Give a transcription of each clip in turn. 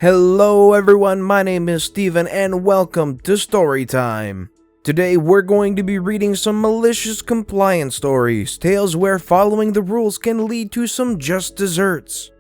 Hello everyone, my name is Steven and welcome to Storytime. Today we're going to be reading some malicious compliance stories, tales where following the rules can lead to some just desserts.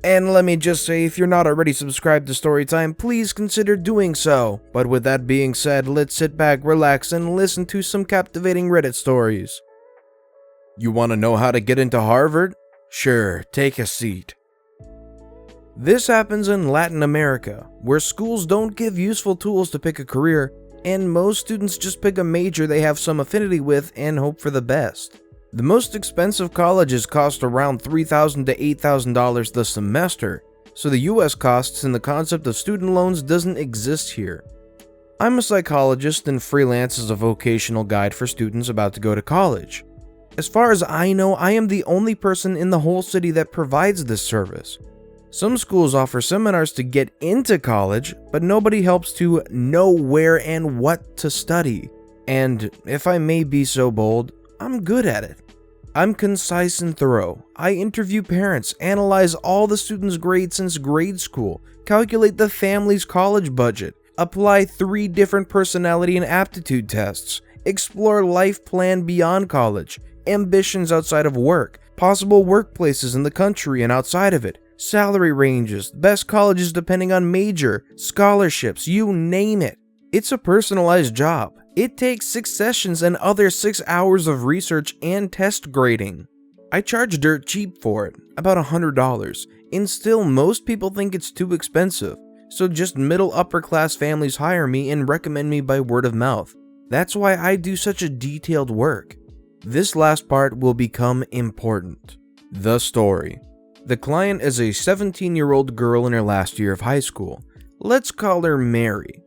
And let me just say, if you're not already subscribed to Storytime, please consider doing so. But with that being said, let's sit back, relax, and listen to some captivating Reddit stories. You want to know how to get into Harvard? Sure, take a seat. This happens in Latin America, where schools don't give useful tools to pick a career, and most students just pick a major they have some affinity with and hope for the best. The most expensive colleges cost around $3,000 to $8,000 the semester, so the US costs and the concept of student loans doesn't exist here. I'm a psychologist and freelance as a vocational guide for students about to go to college. As far as I know, I am the only person in the whole city that provides this service. Some schools offer seminars to get into college, but nobody helps to know where and what to study. And if I may be so bold, I'm good at it. I'm concise and thorough. I interview parents, analyze all the students' grades since grade school, calculate the family's college budget, apply 3 different personality and aptitude tests, explore life plan beyond college, ambitions outside of work, possible workplaces in the country and outside of it, salary ranges, best colleges depending on major, scholarships, you name it. It's a personalized job. It takes 6 sessions and other 6 hours of research and test grading. I charge dirt cheap for it, about $100, and still most people think it's too expensive, so just middle upper class families hire me and recommend me by word of mouth. That's why I do such a detailed work. This last part will become important. The story. The client is a 17-year-old girl in her last year of high school. Let's call her Mary.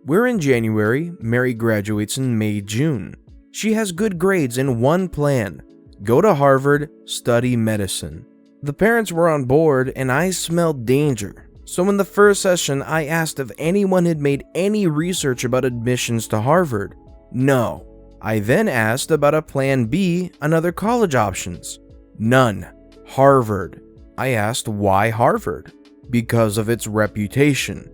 We're in January, Mary graduates in May-June. She has good grades and one plan: go to Harvard, study medicine. The parents were on board and I smelled danger. So in the first session, I asked if anyone had made any research about admissions to Harvard. No. I then asked about a plan B and other college options. None. Harvard. I asked why Harvard. Because of its reputation.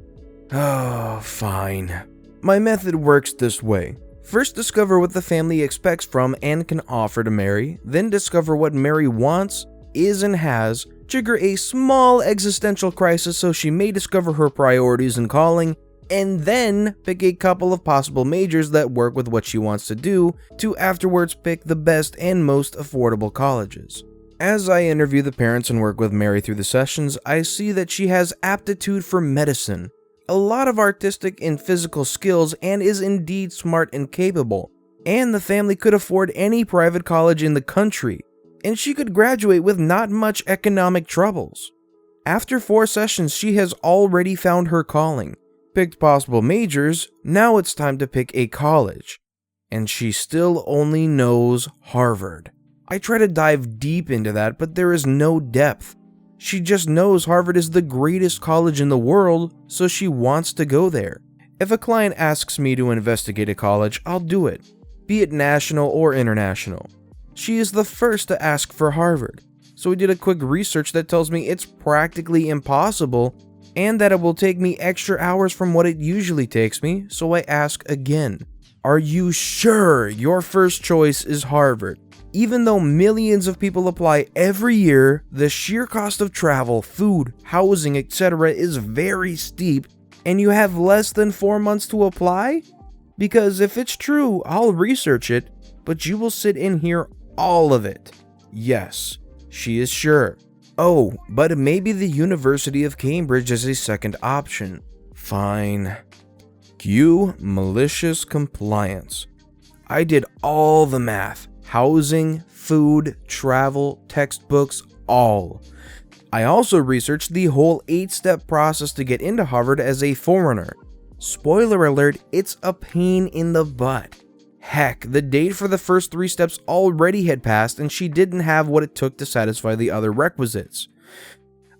Oh, fine. My method works this way. First discover what the family expects from and can offer to Mary, then discover what Mary wants, is and has, trigger a small existential crisis so she may discover her priorities and calling, and then pick a couple of possible majors that work with what she wants to do, to afterwards pick the best and most affordable colleges. As I interview the parents and work with Mary through the sessions, I see that she has aptitude for medicine, a lot of artistic and physical skills, and is indeed smart and capable. And the family could afford any private college in the country, and she could graduate with not much economic troubles. After 4 sessions, she has already found her calling, picked possible majors, now it's time to pick a college. And she still only knows Harvard. I try to dive deep into that, but there is no depth. She just knows Harvard is the greatest college in the world, so she wants to go there. If a client asks me to investigate a college, I'll do it, be it national or international. She is the first to ask for Harvard, so we did a quick research that tells me it's practically impossible and that it will take me extra hours from what it usually takes me, so I ask again. Are you sure your first choice is Harvard? Even though millions of people apply every year, the sheer cost of travel, food, housing, etc. is very steep, and you have less than 4 months to apply? Because if it's true, I'll research it, but you will sit and hear all of it. Yes, she is sure. Oh, but maybe the University of Cambridge is a second option. Fine. Cue malicious compliance. I did all the math. Housing, food, travel, textbooks, all. I also researched the whole 8-step process to get into Harvard as a foreigner. Spoiler alert, it's a pain in the butt. Heck, the date for the first 3 steps already had passed and she didn't have what it took to satisfy the other requisites.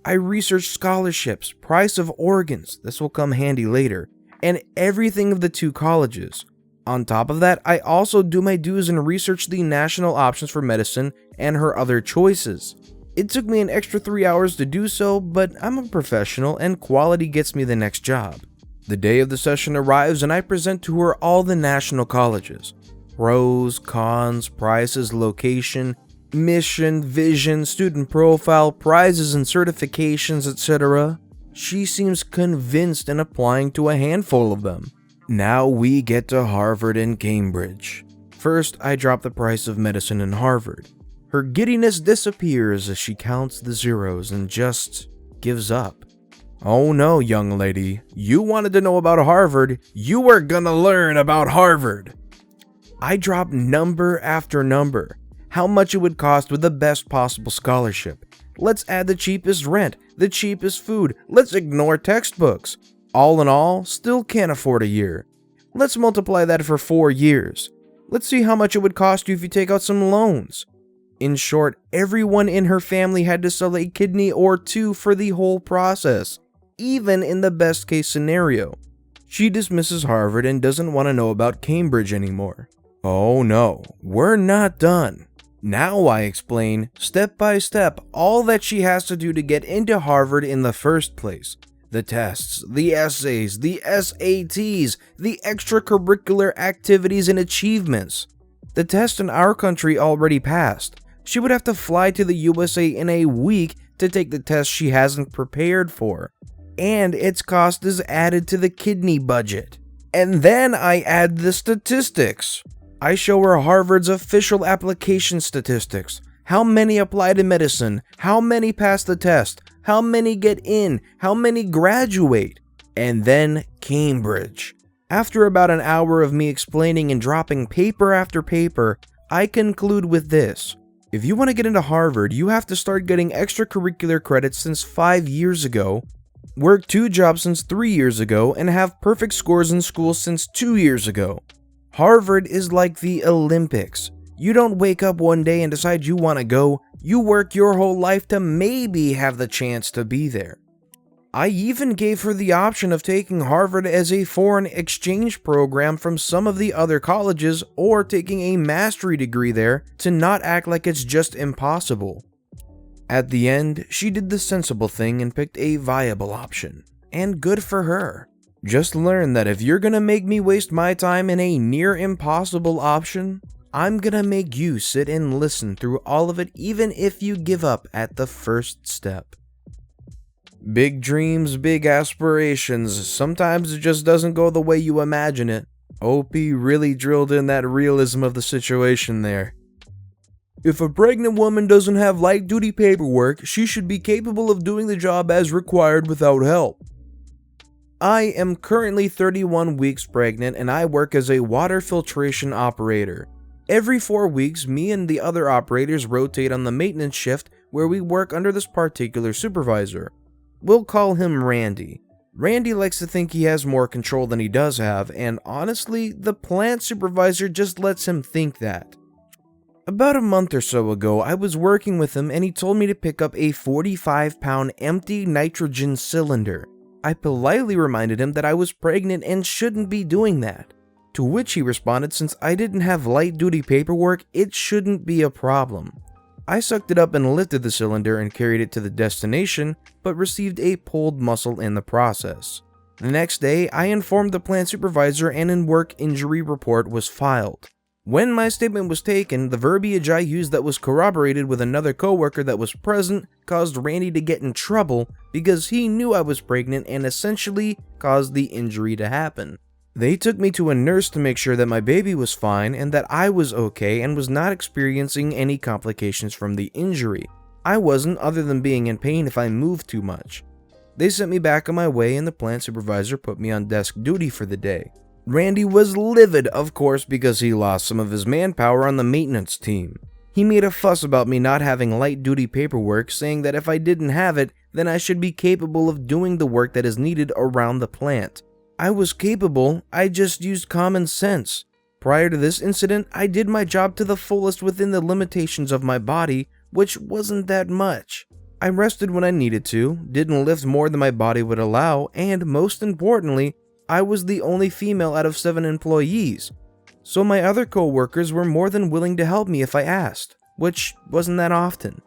I researched scholarships, price of organs, this will come handy later, and everything of the 2 colleges. On top of that, I also do my dues and research the national options for medicine and her other choices. It took me an extra 3 hours to do so, but I'm a professional and quality gets me the next job. The day of the session arrives and I present to her all the national colleges. Pros, cons, prices, location, mission, vision, student profile, prizes and certifications, etc. She seems convinced and applying to a handful of them. Now we get to Harvard and Cambridge. First, I drop the price of medicine in Harvard. Her giddiness disappears as she counts the zeros and just gives up. Oh no, young lady, you wanted to know about Harvard, you were gonna learn about Harvard. I drop number after number. How much it would cost with the best possible scholarship. Let's add the cheapest rent, the cheapest food, let's ignore textbooks. All in all, still can't afford a year. Let's multiply that for 4 years. Let's see how much it would cost you if you take out some loans. In short, everyone in her family had to sell a kidney or 2 for the whole process, even in the best case scenario. She dismisses Harvard and doesn't want to know about Cambridge anymore. Oh no, we're not done. Now I explain, step by step, all that she has to do to get into Harvard in the first place. The tests, the essays, the SATs, the extracurricular activities and achievements. The test in our country already passed. She would have to fly to the USA in a week to take the test she hasn't prepared for. And its cost is added to the kidney budget. And then I add the statistics. I show her Harvard's official application statistics. How many apply to medicine? How many pass the test? How many get in? How many graduate? And then Cambridge. After about an hour of me explaining and dropping paper after paper, I conclude with this. If you want to get into Harvard, you have to start getting extracurricular credits since 5 years ago, work 2 jobs since 3 years ago, and have perfect scores in school since 2 years ago. Harvard is like the Olympics. You don't wake up one day and decide you want to go, you work your whole life to maybe have the chance to be there. I even gave her the option of taking Harvard as a foreign exchange program from some of the other colleges or taking a mastery degree there to not act like it's just impossible. At the end, she did the sensible thing and picked a viable option. And good for her. Just learn that if you're gonna make me waste my time in a near impossible option, I'm gonna make you sit and listen through all of it even if you give up at the first step. Big dreams, big aspirations. Sometimes it just doesn't go the way you imagine it. OP really drilled in that realism of the situation there. If a pregnant woman doesn't have light-duty paperwork, she should be capable of doing the job as required without help. I am currently 31 weeks pregnant and I work as a water filtration operator. Every 4 weeks, me and the other operators rotate on the maintenance shift where we work under this particular supervisor. We'll call him Randy. Randy likes to think he has more control than he does have, and honestly, the plant supervisor just lets him think that. About a month or so ago, I was working with him and he told me to pick up a 45-pound empty nitrogen cylinder. I politely reminded him that I was pregnant and shouldn't be doing that. To which he responded, since I didn't have light-duty paperwork, it shouldn't be a problem. I sucked it up and lifted the cylinder and carried it to the destination, but received a pulled muscle in the process. The next day, I informed the plant supervisor and a work injury report was filed. When my statement was taken, the verbiage I used that was corroborated with another coworker that was present caused Randy to get in trouble because he knew I was pregnant and essentially caused the injury to happen. They took me to a nurse to make sure that my baby was fine and that I was okay and was not experiencing any complications from the injury. I wasn't, other than being in pain if I moved too much. They sent me back on my way and the plant supervisor put me on desk duty for the day. Randy was livid, of course, because he lost some of his manpower on the maintenance team. He made a fuss about me not having light-duty paperwork, saying that if I didn't have it, then I should be capable of doing the work that is needed around the plant. I was capable, I just used common sense. Prior to this incident, I did my job to the fullest within the limitations of my body, which wasn't that much. I rested when I needed to, didn't lift more than my body would allow, and most importantly, I was the only female out of 7 employees, so my other co-workers were more than willing to help me if I asked, which wasn't that often.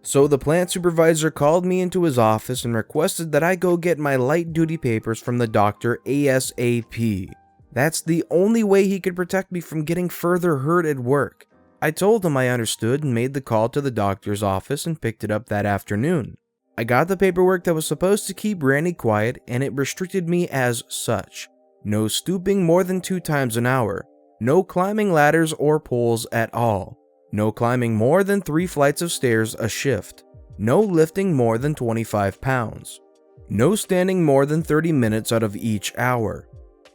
So the plant supervisor called me into his office and requested that I go get my light duty papers from the doctor ASAP. That's the only way he could protect me from getting further hurt at work. I told him I understood and made the call to the doctor's office and picked it up that afternoon. I got the paperwork that was supposed to keep Randy quiet, and it restricted me as such. No stooping more than 2 times an hour. No climbing ladders or poles at all. No climbing more than 3 flights of stairs a shift. No lifting more than 25 pounds. No standing more than 30 minutes out of each hour.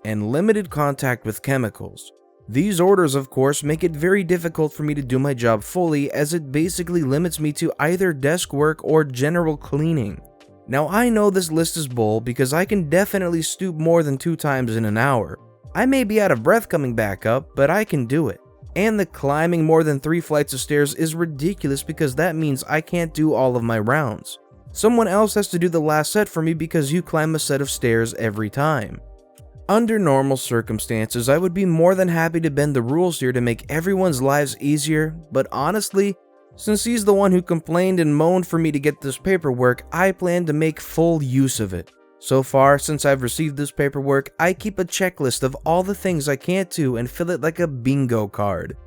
And limited contact with chemicals. These orders, of course, make it very difficult for me to do my job fully, as it basically limits me to either desk work or general cleaning. Now I know this list is bull because I can definitely stoop more than 2 times in an hour. I may be out of breath coming back up, but I can do it. And the climbing more than 3 flights of stairs is ridiculous because that means I can't do all of my rounds. Someone else has to do the last set for me because you climb a set of stairs every time. Under normal circumstances, I would be more than happy to bend the rules here to make everyone's lives easier, but honestly, since he's the one who complained and moaned for me to get this paperwork, I plan to make full use of it. So far, since I've received this paperwork, I keep a checklist of all the things I can't do and fill it like a bingo card.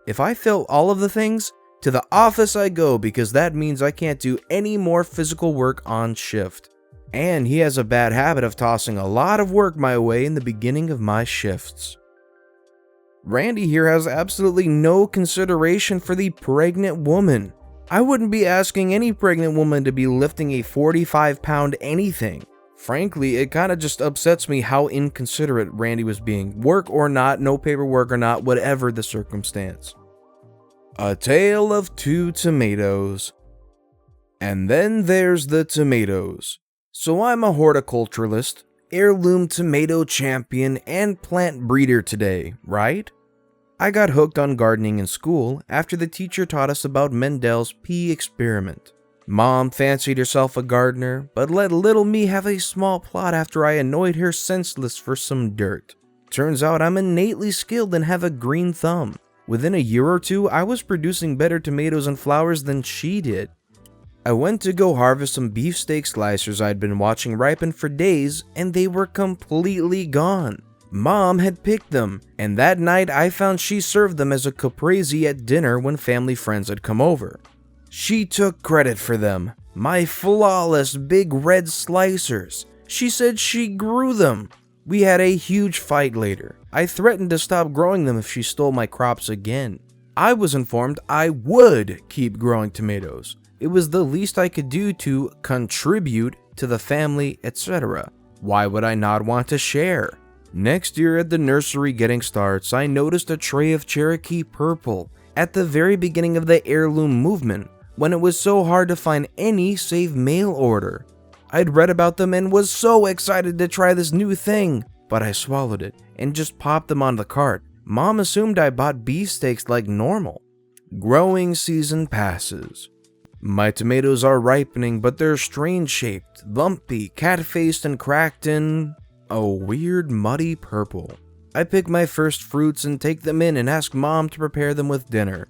If I fill all of the things, to the office I go because that means I can't do any more physical work on shift. And he has a bad habit of tossing a lot of work my way in the beginning of my shifts. Randy here has absolutely no consideration for the pregnant woman. I wouldn't be asking any pregnant woman to be lifting a 45-pound anything. Frankly, it kinda just upsets me how inconsiderate Randy was being. Work or not, no paperwork or not, whatever the circumstance. A tale of 2 tomatoes. And then there's the tomatoes. So I'm a horticulturalist, heirloom tomato champion, and plant breeder today, right? I got hooked on gardening in school after the teacher taught us about Mendel's pea experiment. Mom fancied herself a gardener, but let little me have a small plot after I annoyed her senseless for some dirt. Turns out I'm innately skilled and have a green thumb. Within a year or 2, I was producing better tomatoes and flowers than she did. I went to go harvest some beefsteak slicers I'd been watching ripen for days, and they were completely gone. Mom had picked them, and that night I found she served them as a caprese at dinner when family friends had come over. She took credit for them. My flawless big red slicers. She said she grew them. We had a huge fight later. I threatened to stop growing them if she stole my crops again. I was informed I would keep growing tomatoes. It was the least I could do to contribute to the family, etc. Why would I not want to share? Next year at the nursery getting starts, I noticed a tray of Cherokee purple at the very beginning of the heirloom movement when it was so hard to find any save mail order. I'd read about them and was so excited to try this new thing, but I swallowed it and just popped them on the cart. Mom assumed I bought beefsteaks like normal. Growing season passes. My tomatoes are ripening, but they're strange-shaped, lumpy, cat-faced, and cracked in a weird muddy purple. I pick my first fruits and take them in and ask Mom to prepare them with dinner.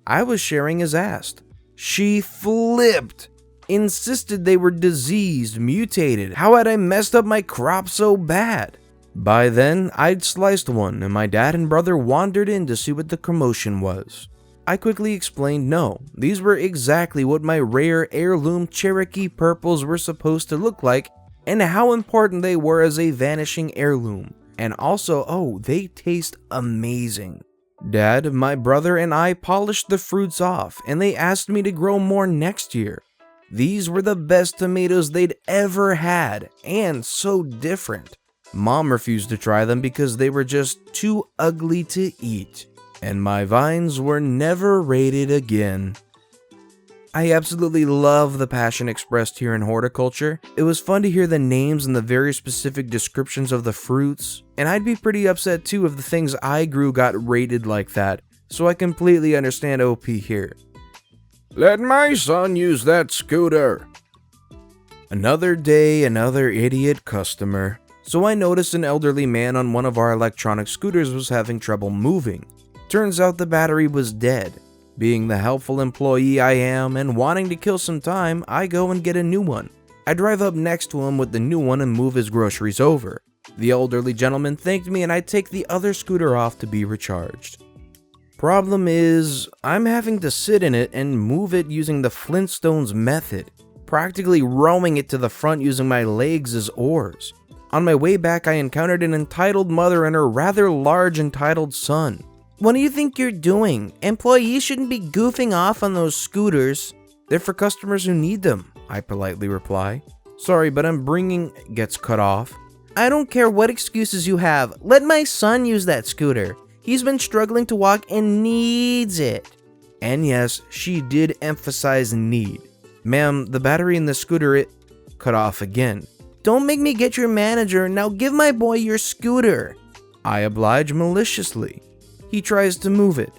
I was sharing as asked. She flipped, insisted they were diseased, mutated. How had I messed up my crop so bad? By then, I'd sliced one, and my dad and brother wandered in to see what the commotion was. I quickly explained no, these were exactly what my rare heirloom Cherokee purples were supposed to look like, and how important they were as a vanishing heirloom. And also, oh, they taste amazing. Dad, my brother, and I polished the fruits off, and they asked me to grow more next year. These were the best tomatoes they'd ever had, and so different. Mom refused to try them because they were just too ugly to eat. And my vines were never raided again. I absolutely love the passion expressed here in horticulture. It was fun to hear the names and the very specific descriptions of the fruits, and I'd be pretty upset too if the things I grew got raided like that, so I completely understand OP here. Let my son use that scooter. Another day, another idiot customer. So I noticed an elderly man on one of our electronic scooters was having trouble moving. Turns out the battery was dead. Being the helpful employee I am and wanting to kill some time, I go and get a new one. I drive up next to him with the new one and move his groceries over. The elderly gentleman thanked me and I take the other scooter off to be recharged. Problem is, I'm having to sit in it and move it using the Flintstones method, practically rowing it to the front using my legs as oars. On my way back, I encountered an entitled mother and her rather large entitled son. "What do you think you're doing? Employees shouldn't be goofing off on those scooters." "They're for customers who need them," I politely reply. "Sorry, but I'm bringing..." gets cut off. "I don't care what excuses you have. Let my son use that scooter. He's been struggling to walk and needs it." And yes, she did emphasize need. "Ma'am, the battery in the scooter, cut off again. "Don't make me get your manager. Now give my boy your scooter." I oblige maliciously. He tries to move it.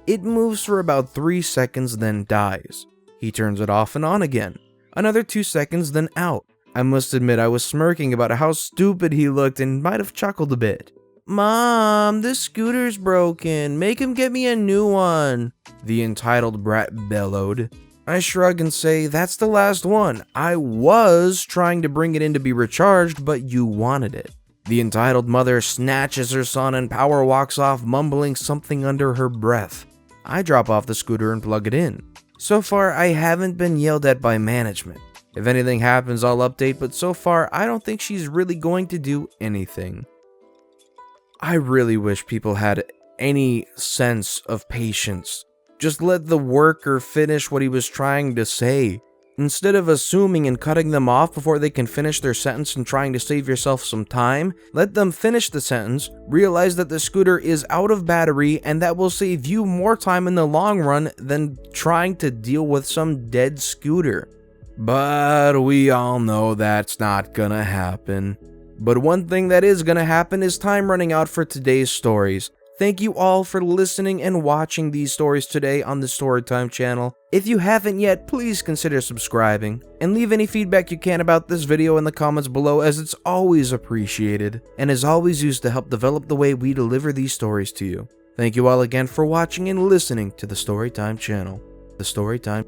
It moves for about 3 seconds, then dies. He turns it off and on again. Another 2 seconds, then out. I must admit I was smirking about how stupid he looked and might have chuckled a bit. "Mom, this scooter's broken. Make him get me a new one," the entitled brat bellowed. I shrug and say, "That's the last one. I was trying to bring it in to be recharged, but you wanted it." The entitled mother snatches her son and power walks off, mumbling something under her breath. I drop off the scooter and plug it in. So far, I haven't been yelled at by management. If anything happens, I'll update, but so far, I don't think she's really going to do anything. I really wish people had any sense of patience. Just let the worker finish what he was trying to say. Instead of assuming and cutting them off before they can finish their sentence and trying to save yourself some time, let them finish the sentence, realize that the scooter is out of battery, and that will save you more time in the long run than trying to deal with some dead scooter. But we all know that's not gonna happen. But one thing that is gonna happen is time running out for today's stories. Thank you all for listening and watching these stories today on the Storytime channel. If you haven't yet, please consider subscribing, and leave any feedback you can about this video in the comments below, as it's always appreciated, and is always used to help develop the way we deliver these stories to you. Thank you all again for watching and listening to the Storytime channel. The Storytime